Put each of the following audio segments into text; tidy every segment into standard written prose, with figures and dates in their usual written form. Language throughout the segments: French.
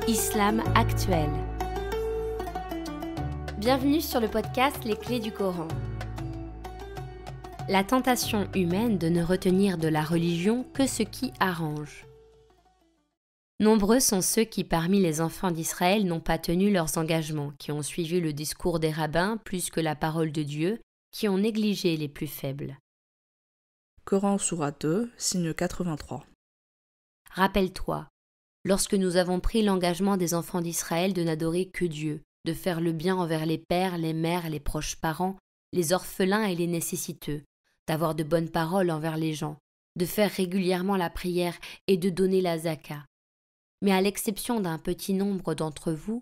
Islam actuel. Bienvenue sur le podcast Les clés du Coran. La tentation humaine de ne retenir de la religion que ce qui arrange. Nombreux sont ceux qui, parmi les enfants d'Israël, n'ont pas tenu leurs engagements, qui ont suivi le discours des rabbins plus que la parole de Dieu, qui ont négligé les plus faibles. Coran sourate 2, signe 83. Rappelle-toi, lorsque nous avons pris l'engagement des enfants d'Israël de n'adorer que Dieu, de faire le bien envers les pères, les mères, les proches parents, les orphelins et les nécessiteux, d'avoir de bonnes paroles envers les gens, de faire régulièrement la prière et de donner la zaka. Mais à l'exception d'un petit nombre d'entre vous,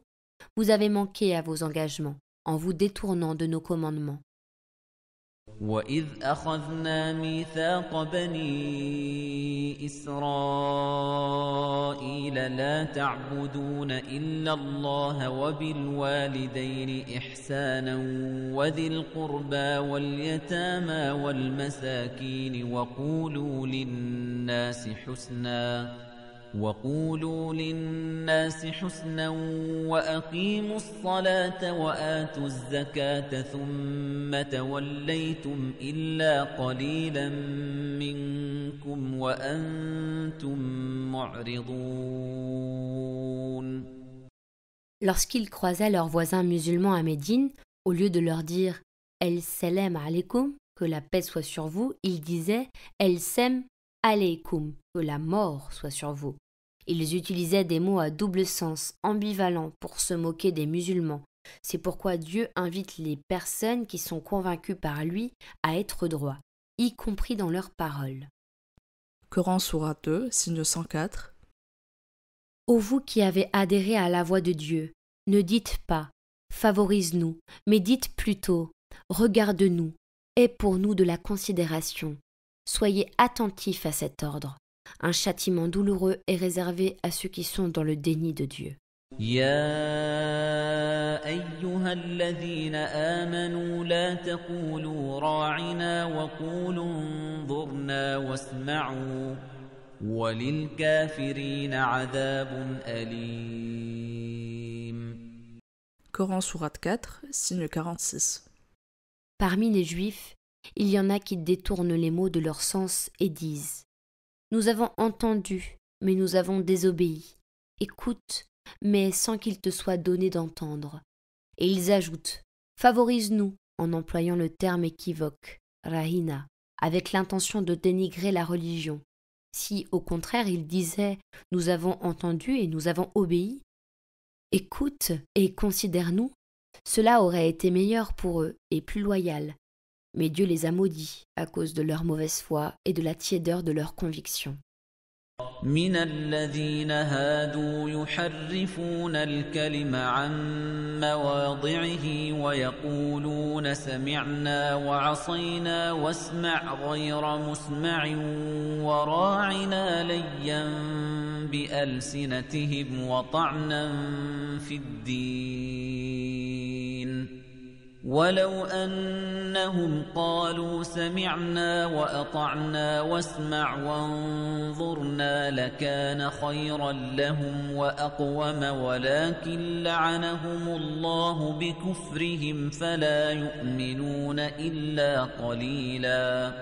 vous avez manqué à vos engagements en vous détournant de nos commandements. وَإِذْ أَخَذْنَا مِيثَاقَ بَنِي إِسْرَائِيلَ لَا تَعْبُدُونَ إِلَّا اللَّهَ وَبِالْوَالِدَيْنِ إِحْسَانًا وَذِي الْقُرْبَى وَالْيَتَامَى وَالْمَسَاكِينِ وقولوا للناس حسنا وأقيموا الصلاة وآتوا الزكاة ثم توليتم إلا قليلا منكم وأنتم معرضون. Lorsqu'ils croisaient leurs voisins musulmans à Médine, au lieu de leur dire « El salam alaykoum » que la paix soit sur vous, ils disaient « El sem alaykoum » que la mort soit sur vous. Ils utilisaient des mots à double sens, ambivalents, pour se moquer des musulmans. C'est pourquoi Dieu invite les personnes qui sont convaincues par lui à être droits, y compris dans leurs paroles. Coran sourate 2, signe 104. Ô vous qui avez adhéré à la voie de Dieu, ne dites pas « favorise-nous », mais dites plutôt « regarde-nous, aie pour nous de la considération ». Soyez attentifs à cet ordre. Un châtiment douloureux est réservé à ceux qui sont dans le déni de Dieu. يا أيها الذين آمنوا لا تقولوا راعنا وقولوا انظرنا واسمعوا وللكافرين عذاب أليم. Coran sourate 4, signe 46. Parmi les Juifs, il y en a qui détournent les mots de leur sens et disent « Nous avons entendu, mais nous avons désobéi. Écoute, mais sans qu'il te soit donné d'entendre. » Et ils ajoutent « Favorise-nous » en employant le terme équivoque « rahina » avec l'intention de dénigrer la religion. Si, au contraire, ils disaient « Nous avons entendu et nous avons obéi » écoute et considère-nous, cela aurait été meilleur pour eux et plus loyal. Mais Dieu les a maudits à cause de leur mauvaise foi et de la tiédeur de leurs convictions. من الذين هادوا يحرفون الكلم عن مواضعه ويقولون سمعنا وعصينا واسمع غير مسمع وراعنا ليا بألسنتهم وطعنا في الدين ولو أنهم قالوا سمعنا وأطعنا واسمع وانظرنا لكان خيرا لهم وأقوم ولكن لعنهم الله بكفرهم فلا يؤمنون إلا قليلا.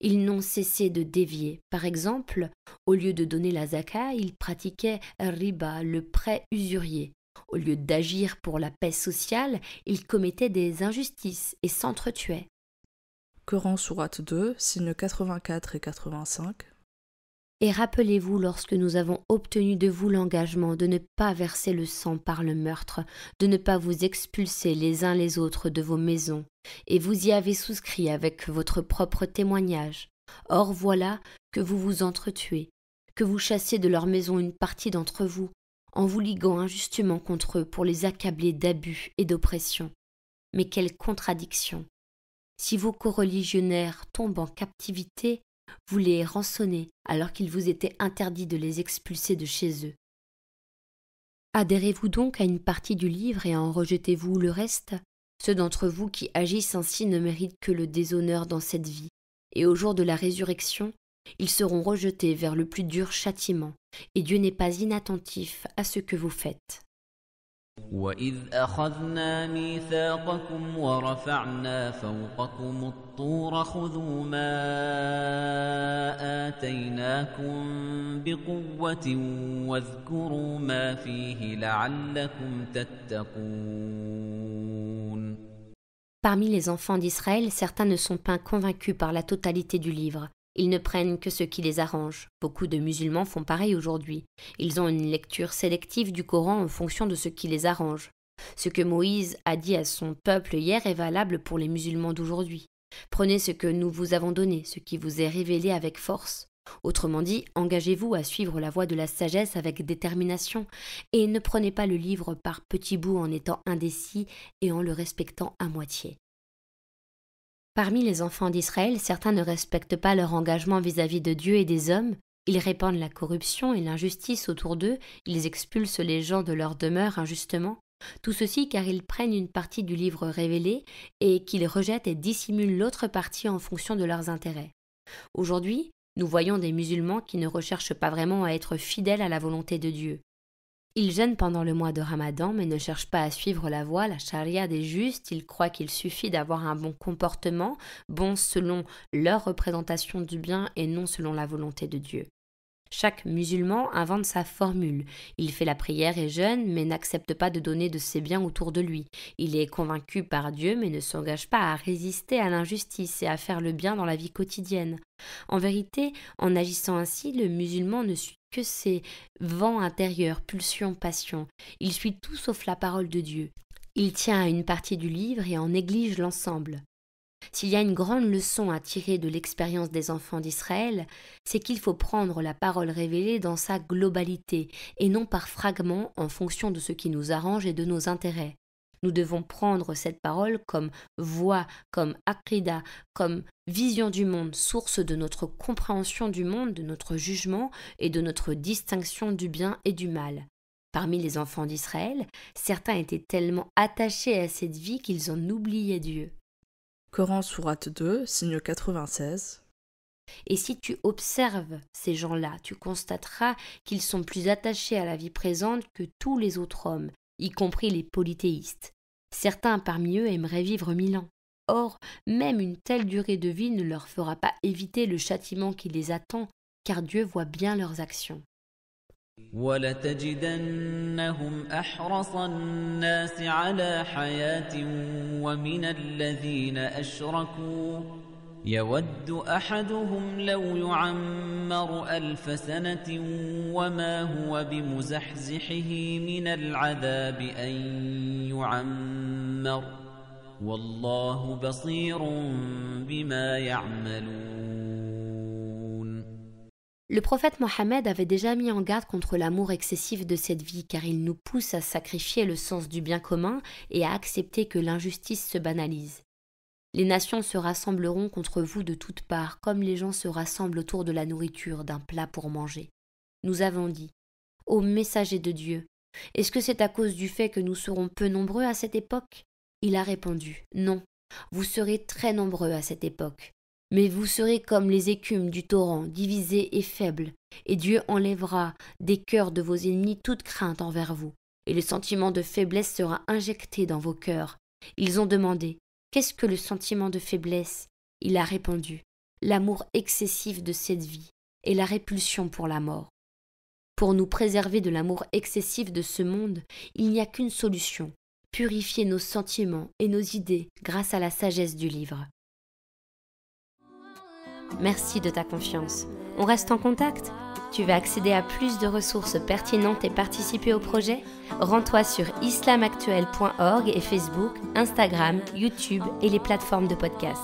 Ils n'ont cessé de dévier. Par exemple, au lieu de donner la zaka, ils pratiquaient riba, le prêt usurier. Au lieu d'agir pour la paix sociale, ils commettaient des injustices et s'entretuaient. Coran sourate 2, signes 84 et 85. Et rappelez-vous lorsque nous avons obtenu de vous l'engagement de ne pas verser le sang par le meurtre, de ne pas vous expulser les uns les autres de vos maisons, et vous y avez souscrit avec votre propre témoignage. Or voilà que vous vous entretuez, que vous chassez de leur maison une partie d'entre vous, en vous liguant injustement contre eux pour les accabler d'abus et d'oppression. Mais quelle contradiction! Si vos coreligionnaires tombent en captivité, vous les rançonnez alors qu'il vous était interdit de les expulser de chez eux. Adhérez-vous donc à une partie du livre et en rejetez-vous le reste? Ceux d'entre vous qui agissent ainsi ne méritent que le déshonneur dans cette vie, et au jour de la résurrection, Ils seront rejetés vers le plus dur châtiment, et Dieu n'est pas inattentif à ce que vous faites. وَإِذْ أَخَذْنَا مِيثَاقَكُمْ وَرَفَعْنَا فَوْقَكُمُ الطُّورَ خُذُوا مَا آتَيْنَاكُمْ بِقُوَّةٍ وَاذْكُرُوا مَا فِيهِ لَعَلَّكُمْ تَتَّقُونَ. Parmi les enfants d'Israël, certains ne sont pas convaincus par la totalité du livre. Ils ne prennent que ce qui les arrange. Beaucoup de musulmans font pareil aujourd'hui. Ils ont une lecture sélective du Coran en fonction de ce qui les arrange. Ce que Moïse a dit à son peuple hier est valable pour les musulmans d'aujourd'hui. Prenez ce que nous vous avons donné, ce qui vous est révélé avec force. Autrement dit, engagez-vous à suivre la voie de la sagesse avec détermination et ne prenez pas le livre par petits bouts en étant indécis et en le respectant à moitié. Parmi les enfants d'Israël, certains ne respectent pas leur engagement vis-à-vis de Dieu et des hommes, ils répandent la corruption et l'injustice autour d'eux, ils expulsent les gens de leur demeure injustement, tout ceci car ils prennent une partie du livre révélé et qu'ils rejettent et dissimulent l'autre partie en fonction de leurs intérêts. Aujourd'hui, nous voyons des musulmans qui ne recherchent pas vraiment à être fidèles à la volonté de Dieu. Ils jeûnent pendant le mois de Ramadan, mais ne cherchent pas à suivre la voie, la charia des justes. Ils croient qu'il suffit d'avoir un bon comportement, bon selon leur représentation du bien et non selon la volonté de Dieu. Chaque musulman invente sa formule. Il fait la prière et jeûne, mais n'accepte pas de donner de ses biens autour de lui. Il est convaincu par Dieu, mais ne s'engage pas à résister à l'injustice et à faire le bien dans la vie quotidienne. En vérité, en agissant ainsi, le musulman ne suit que ses vents intérieurs, pulsions, passions. Il suit tout sauf la parole de Dieu. Il tient à une partie du livre et en néglige l'ensemble. S'il y a une grande leçon à tirer de l'expérience des enfants d'Israël, c'est qu'il faut prendre la parole révélée dans sa globalité et non par fragments en fonction de ce qui nous arrange et de nos intérêts. Nous devons prendre cette parole comme voix, comme aqida, comme vision du monde, source de notre compréhension du monde, de notre jugement et de notre distinction du bien et du mal. Parmi les enfants d'Israël, certains étaient tellement attachés à cette vie qu'ils en oubliaient Dieu. Coran sourate 2, signe 96. Et si tu observes ces gens-là, tu constateras qu'ils sont plus attachés à la vie présente que tous les autres hommes, y compris les polythéistes. Certains parmi eux aimeraient vivre 1000 ans. Or, même une telle durée de vie ne leur fera pas éviter le châtiment qui les attend, car Dieu voit bien leurs actions. وَلَتَجِدَنَّهُمْ أَحْرَصَ النَّاسِ عَلَى حَيَاةٍ وَمِنَ الَّذِينَ أَشْرَكُوا يَوَدُّ أَحَدُهُمْ لَوْ يُعَمَّرُ 1000 سَنَةٍ وَمَا هُوَ بِمُزَحْزِحِهِ مِنَ الْعَذَابِ أَن يُعَمَّرَ وَاللَّهُ بَصِيرٌ بِمَا يَعْمَلُونَ. Le prophète Mohammed avait déjà mis en garde contre l'amour excessif de cette vie car il nous pousse à sacrifier le sens du bien commun et à accepter que l'injustice se banalise. Les nations se rassembleront contre vous de toutes parts comme les gens se rassemblent autour de la nourriture, d'un plat pour manger. Nous avons dit, ô messager de Dieu, est-ce que c'est à cause du fait que nous serons peu nombreux à cette époque ? Il a répondu, non, vous serez très nombreux à cette époque. Mais vous serez comme les écumes du torrent, divisés et faibles, et Dieu enlèvera des cœurs de vos ennemis toute crainte envers vous, et le sentiment de faiblesse sera injecté dans vos cœurs. Ils ont demandé, qu'est-ce que le sentiment de faiblesse ? Il a répondu, l'amour excessif de cette vie et la répulsion pour la mort. Pour nous préserver de l'amour excessif de ce monde, il n'y a qu'une solution, purifier nos sentiments et nos idées grâce à la sagesse du livre. Merci de ta confiance. On reste en contact ? Tu veux accéder à plus de ressources pertinentes et participer au projet ? Rends-toi sur islamactuel.org et Facebook, Instagram, YouTube et les plateformes de podcast.